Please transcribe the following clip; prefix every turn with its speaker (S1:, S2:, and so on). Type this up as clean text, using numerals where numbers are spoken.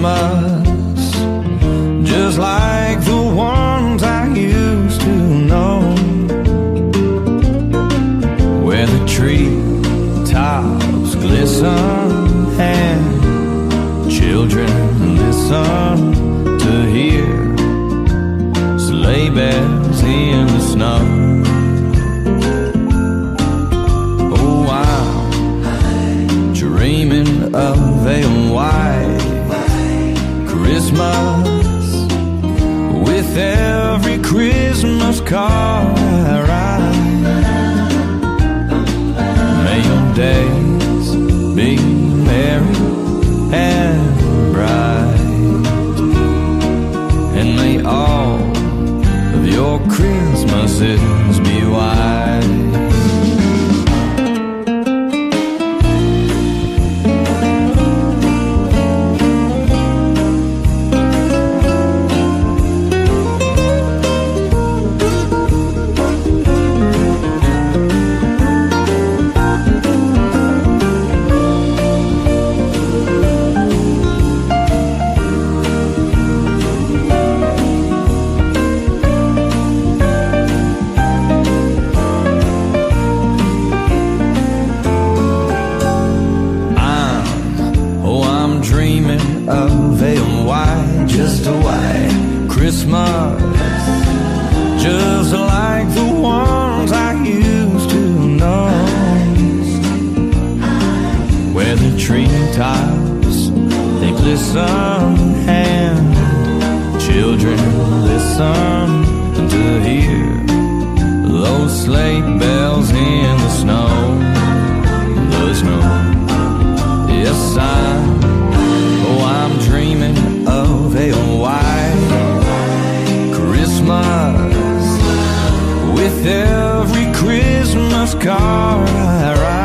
S1: Christmas, just like the ones I used to know, where the tree tops glisten and children listen to hear sleigh bells in the snow. Oh, I'm dreaming of a white Christmas, with every Christmas card I write. May your days be merry and bright, and may all of your Christmases be white. Of a white, just a white Christmas, just like the ones I used to know, where the treetops they glisten and children listen to hear those sleigh bells in the snow, the snow. Yes, I'm dreaming of a white Christmas, with every Christmas card I write.